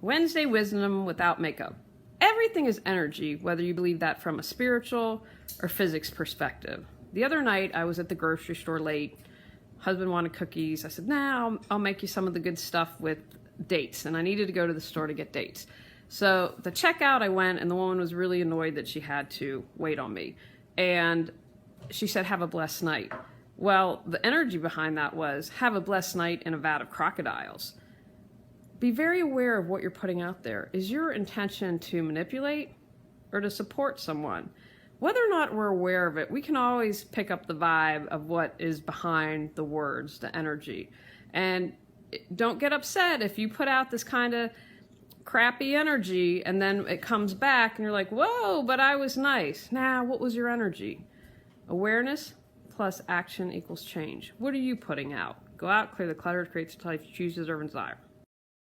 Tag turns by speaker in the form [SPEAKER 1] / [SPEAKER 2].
[SPEAKER 1] Wednesday wisdom without makeup. Everything is energy, whether you believe that from a spiritual or physics perspective. The other night, I was at the grocery store late. Husband wanted cookies. I said, nah, I'll make you some of the good stuff with dates. And I needed to go to the store to get dates. So the checkout, I went, and the woman was really annoyed that she had to wait on me. And she said, have a blessed night. Well, the energy behind that was, have a blessed night in a vat of crocodiles. Be very aware of what you're putting out there. Is your intention to manipulate or to support someone? Whether or not we're aware of it, we can always pick up the vibe of what is behind the words, the energy. And don't get upset if you put out this kind of crappy energy and then it comes back and you're like, whoa, but I was nice. Nah, what was your energy? Awareness plus action equals change. What are you putting out? Go out, clear the clutter, create the life you choose, deserve, and desire.